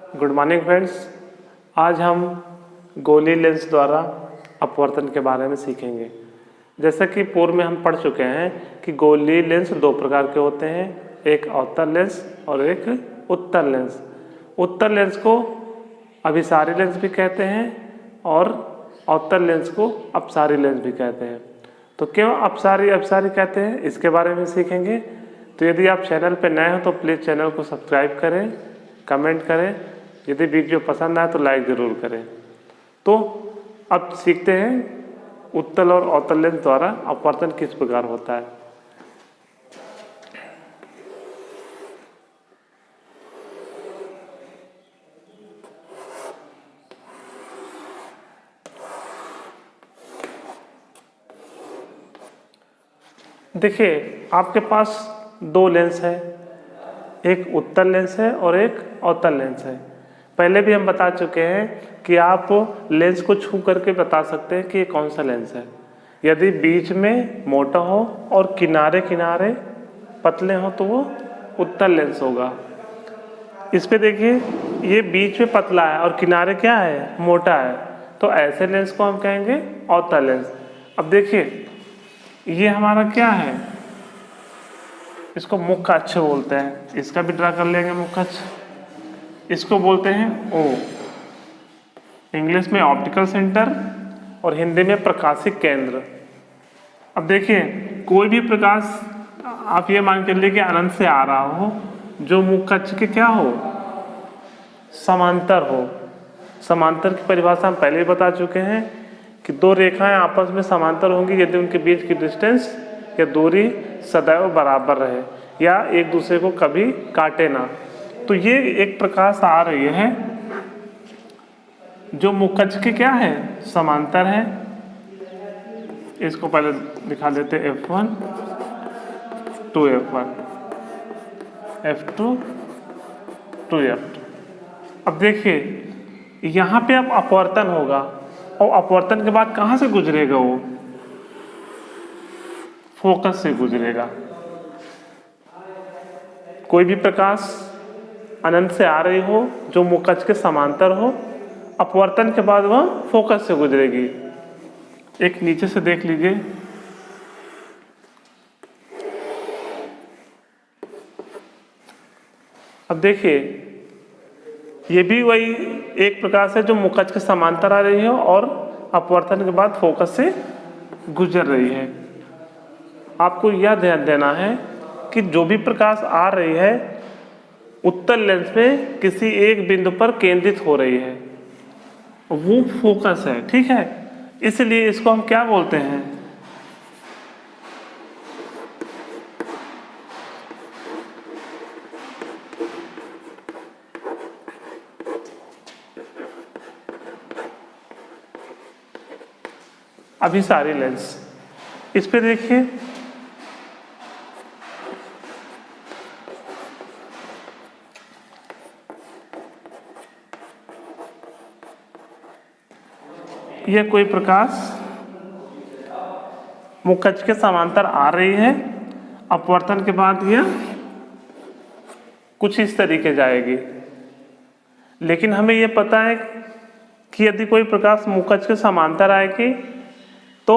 Good morning friends. आज हम गोली लेंस द्वारा अपवर्तन के बारे में सीखेंगे। जैसा कि पूर्व में हम पढ़ चुके हैं कि गोली लेंस दो प्रकार के होते हैं, एक अवतल लेंस और एक उत्तल लेंस। उत्तल लेंस को अभिसारी लेंस भी कहते हैं और अवतल लेंस को अपसारी लेंस भी कहते हैं। तो क्यों अपसारी कहते हैं, इसके बारे में सीखेंगे। तो यदि आप चैनल पर नए हो तो प्लीज़ चैनल को सब्सक्राइब करें, कमेंट करें, यदि वीडियो पसंद आए तो लाइक ज़रूर करें। तो अब सीखते हैं उत्तल और अवतल लेंस द्वारा अपवर्तन किस प्रकार होता है। देखिए, आपके पास दो लेंस है, एक उत्तल लेंस है और एक अवतल लेंस है। पहले भी हम बता चुके हैं कि आप लेंस को छू करके बता सकते हैं कि ये कौन सा लेंस है। यदि बीच में मोटा हो और किनारे किनारे पतले हो तो वो उत्तल लेंस होगा। इस पे देखिए, ये बीच में पतला है और किनारे क्या है, मोटा है, तो ऐसे लेंस को हम कहेंगे अवतल लेंस। अब देखिए, ये हमारा क्या है, इसको मुख्य अक्ष बोलते हैं। इसका भी ड्रा कर लेंगे मुख्य अक्ष। इसको बोलते हैं ओ, इंग्लिश में ऑप्टिकल सेंटर और हिंदी में प्रकाशिक केंद्र। अब देखिए, कोई भी प्रकाश आप ये मान कर लीजिए कि अनंत से आ रहा हो, जो मुख्य अक्ष के क्या हो, समांतर हो। समांतर की परिभाषा हम पहले ही बता चुके हैं कि दो रेखाएं आपस में समांतर होंगी यदि उनके बीच की डिस्टेंस या दूरी सदैव बराबर रहे या एक दूसरे को कभी काटे ना। तो ये एक प्रकाश आ रही है जो मुख्य अक्ष के क्या है, समांतर है। इसको पहले दिखा देते F1 to F1, F2 to F2। अब देखिए, यहाँ पे अब अपवर्तन होगा और अपवर्तन के बाद कहाँ से गुजरेगा, वो फोकस से गुजरेगा। कोई भी प्रकाश अनंत से आ रही हो जो मुख्य अक्ष के समांतर हो, अपवर्तन के बाद वह फोकस से गुजरेगी। एक नीचे से देख लीजिए, अब देखिए, ये भी वही एक प्रकाश है जो मुख्य अक्ष के समांतर आ रही है और अपवर्तन के बाद फोकस से गुजर रही है। आपको यह ध्यान देना है कि जो भी प्रकाश आ रही है उत्तल लेंस में किसी एक बिंदु पर केंद्रित हो रही है, वो फोकस है, ठीक है। इसलिए इसको हम क्या बोलते हैं, अभिसारी लेंस। इस पे देखिए, यह कोई प्रकाश मुख्य अक्ष के समांतर आ रही है, अपवर्तन के बाद यह कुछ इस तरीके जाएगी। लेकिन हमें यह पता है कि यदि कोई प्रकाश मुख्य अक्ष के समांतर आएगी तो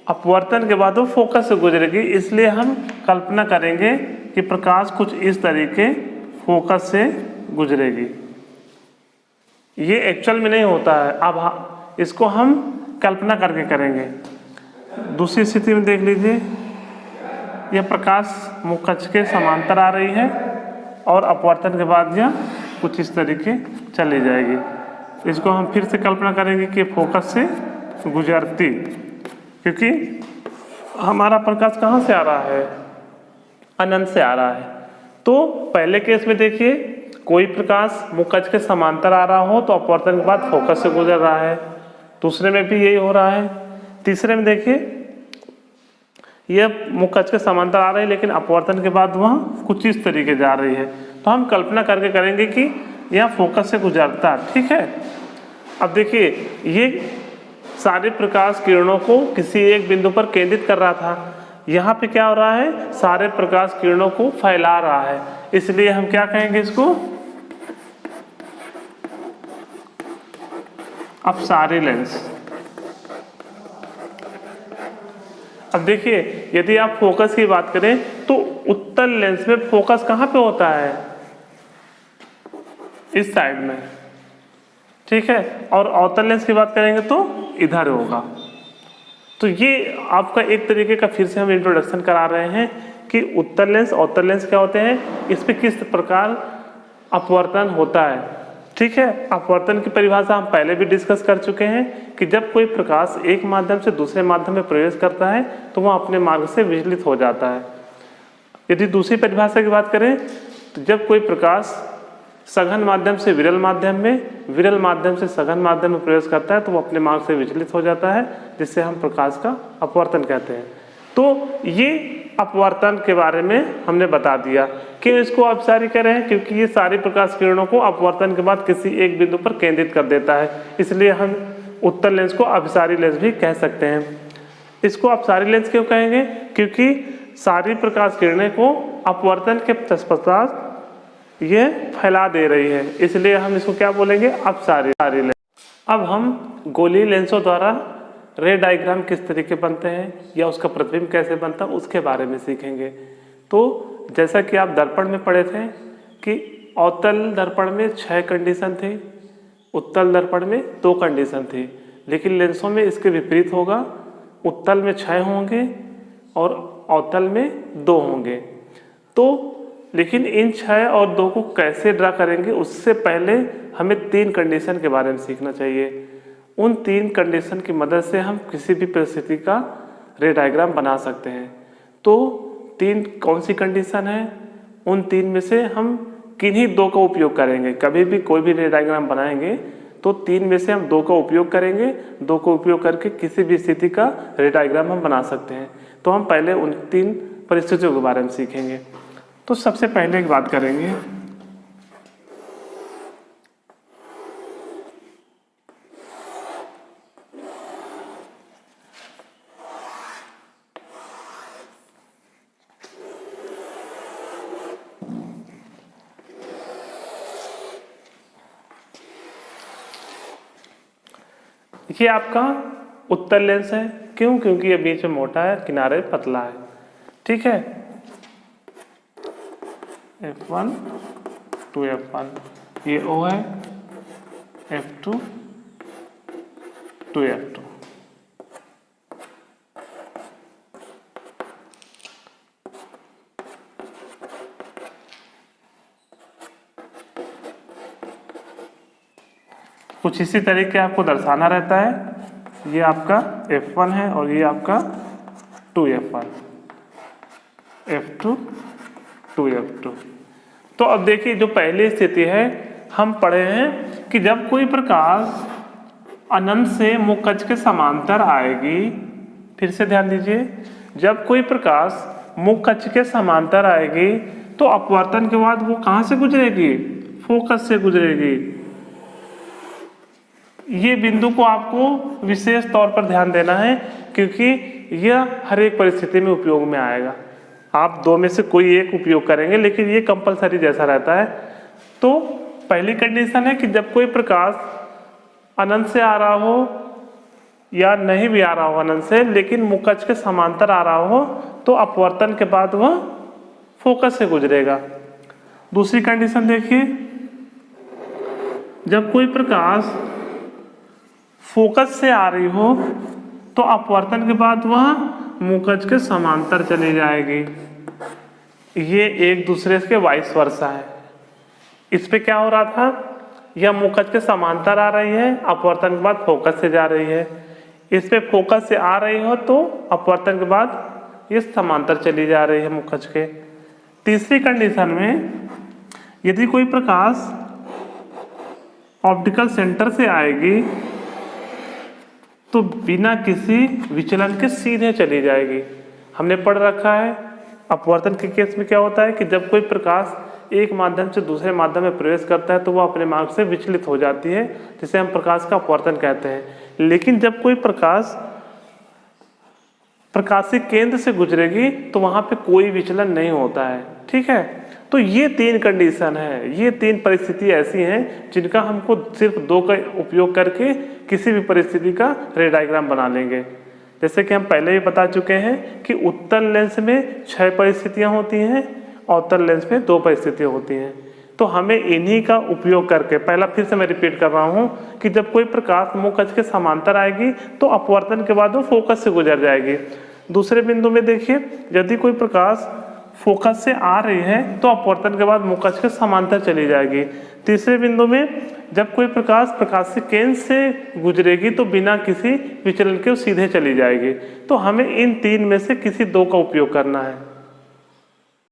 अपवर्तन के बाद वो फोकस से गुजरेगी। इसलिए हम कल्पना करेंगे कि प्रकाश कुछ इस तरीके फोकस से गुजरेगी। ये एक्चुअल में नहीं होता है, अब इसको हम कल्पना करके करेंगे। दूसरी स्थिति में देख लीजिए, यह प्रकाश मुख्य अक्ष के समांतर आ रही है और अपवर्तन के बाद यह कुछ इस तरीके चली जाएगी। इसको हम फिर से कल्पना करेंगे कि फोकस से गुजरती, क्योंकि हमारा प्रकाश कहाँ से आ रहा है, अनंत से आ रहा है। तो पहले केस में देखिए, कोई प्रकाश मुख्य अक्ष के समांतर आ रहा हो तो अपवर्तन के बाद फोकस से गुजर रहा है। दूसरे में भी यही हो रहा है। तीसरे में देखिए, यह मुख्य अक्ष के समांतर आ रही है लेकिन अपवर्तन के बाद वह कुछ इस तरीके जा रही है। तो हम कल्पना करके करेंगे कि यह फोकस से गुजरता, ठीक है। अब देखिए, ये सारे प्रकाश किरणों को किसी एक बिंदु पर केंद्रित कर रहा था, यहाँ पे क्या हो रहा है, सारे प्रकाश किरणों को फैला रहा है। इसलिए हम क्या कहेंगे, इसको अपसारी लेंस। अब देखिए, यदि आप फोकस की बात करें तो उत्तल लेंस में फोकस कहाँ पे होता है? इस साइड में, ठीक है। और अवतल लेंस की बात करेंगे तो इधर होगा। तो ये आपका एक तरीके का फिर से हम इंट्रोडक्शन करा रहे हैं कि उत्तल लेंस अवतल लेंस क्या होते हैं, इस पे किस प्रकार अपवर्तन होता है, ठीक है। अपवर्तन की परिभाषा हम पहले भी डिस्कस कर चुके हैं कि जब कोई प्रकाश एक माध्यम से दूसरे माध्यम में प्रवेश करता है तो वह अपने मार्ग से विचलित हो जाता है। यदि दूसरी परिभाषा की बात करें तो जब कोई प्रकाश सघन माध्यम से विरल माध्यम में, विरल माध्यम से सघन माध्यम में प्रवेश करता है तो वो अपने मार्ग से विचलित हो जाता है, जिससे हम प्रकाश का अपवर्तन कहते हैं। तो ये अपवर्तन के बारे में हमने बता दिया। क्यों इसको अपसारी कह रहे हैं? क्योंकि ये सारी प्रकाश किरणों को अपवर्तन के बाद किसी एक बिंदु पर केंद्रित कर देता है, इसलिए हम उत्तल लेंस को अपसारी लेंस भी कह सकते हैं। इसको अपसारी लेंस क्यों कहेंगे? क्योंकि सारी प्रकाश किरणें को अपवर्तन के पश्चात ये फैला दे रही है, इसलिए हम इसको क्या बोलेंगे? अपसारी लेंस। अब हम गोलीय लेंसों द्वारा रे डायग्राम किस तरीके बनते हैं या उसका प्रतिबिंब कैसे बनता है उसके बारे में सीखेंगे। तो जैसा कि आप दर्पण में पढ़े थे कि अवतल दर्पण में 6 कंडीशन थी, उत्तल दर्पण में 2 कंडीशन थी, लेकिन लेंसों में इसके विपरीत होगा। उत्तल में 6 होंगे और अवतल में 2 होंगे। तो लेकिन इन 6 और 2 को कैसे ड्रा करेंगे उससे पहले हमें 3 कंडीशन के बारे में सीखना चाहिए। उन 3 कंडीशन की मदद से हम किसी भी परिस्थिति का रे डायग्राम बना सकते हैं। तो 3 कौन सी कंडीशन है? उन 3 में से हम किन्हीं 2 का उपयोग करेंगे। कभी भी कोई भी रे डायग्राम बनाएंगे तो 3 में से हम 2 का उपयोग करेंगे। 2 का उपयोग करके किसी भी स्थिति का रे डायग्राम हम बना सकते हैं। तो हम पहले उन 3 परिस्थितियों के बारे में सीखेंगे। तो सबसे पहले एक बात करेंगे, ये आपका उत्तल लेंस है। क्यों? क्योंकि ये बीच में मोटा है, किनारे पतला है, ठीक है। F1 to F1 ये O है, F2 to F2। कुछ इसी तरीके आपको दर्शाना रहता है। ये आपका F1 है और ये आपका 2F1, F2 2F2। तो अब देखिए, जो पहली स्थिति है हम पढ़े हैं कि जब कोई प्रकाश अनंत से मुख कक्ष के समांतर आएगी, फिर से ध्यान दीजिए, जब कोई प्रकाश मुख कक्ष के समांतर आएगी तो अपवर्तन के बाद वो कहाँ से गुजरेगी? फोकस से गुजरेगी। ये बिंदु को आपको विशेष तौर पर ध्यान देना है क्योंकि यह हर एक परिस्थिति में उपयोग में आएगा। आप 2 में से कोई एक उपयोग करेंगे, लेकिन ये कंपलसरी जैसा रहता है। तो पहली कंडीशन है कि जब कोई प्रकाश अनंत से आ रहा हो या नहीं भी आ रहा हो अनंत से, लेकिन मुख कक्ष के समांतर आ रहा हो, तो अपवर्तन के बाद वह फोकस से गुजरेगा। दूसरी कंडीशन देखिए, जब कोई प्रकाश फोकस से आ रही हो तो अपवर्तन के बाद वह मुख कक्ष के समांतर चली जाएगी। ये एक दूसरे के वाइस वर्सा है। इस पे क्या हो रहा था? यह मुख कक्ष के समांतर आ रही है, अपवर्तन के बाद फोकस से जा रही है। इस पे फोकस से आ रही हो तो अपवर्तन के बाद ये समांतर चली जा रही है मुख कक्ष के। तीसरी कंडीशन में यदि कोई प्रकाश ऑप्टिकल सेंटर से आएगी तो बिना किसी विचलन के सीधे चली जाएगी। हमने पढ़ रखा है अपवर्तन के केस में क्या होता है कि जब कोई प्रकाश एक माध्यम से दूसरे माध्यम में प्रवेश करता है तो वह अपने मार्ग से विचलित हो जाती है, जिसे हम प्रकाश का अपवर्तन कहते हैं। लेकिन जब कोई प्रकाश प्रकाशिक केंद्र से गुजरेगी तो वहां पे कोई विचलन नहीं होता है, ठीक है। तो ये 3 कंडीशन है, ये 3 परिस्थिति ऐसी हैं जिनका हमको सिर्फ 2 का उपयोग करके किसी भी परिस्थिति का रे डायग्राम बना लेंगे। जैसे कि हम पहले भी बता चुके हैं कि उत्तल लेंस में 6 परिस्थितियां होती हैं, अवतल लेंस में 2 परिस्थितियां होती हैं। तो हमें इन्हीं का उपयोग करके, पहला फिर से मैं रिपीट कर रहा हूं कि जब कोई प्रकाश मुख अक्ष के समांतर आएगी तो अपवर्तन के बाद वो फोकस से गुजर जाएगी। दूसरे बिंदु में देखिए, यदि कोई प्रकाश फोकस से आ रही है तो अपवर्तन के बाद मुख अक्ष के समांतर चली जाएगी। तीसरे बिंदु में जब कोई प्रकाश प्रकाशीय केंद्र से गुजरेगी तो बिना किसी विचलन के सीधे चली जाएगी। तो हमें इन 3 में से किसी 2 का उपयोग करना है।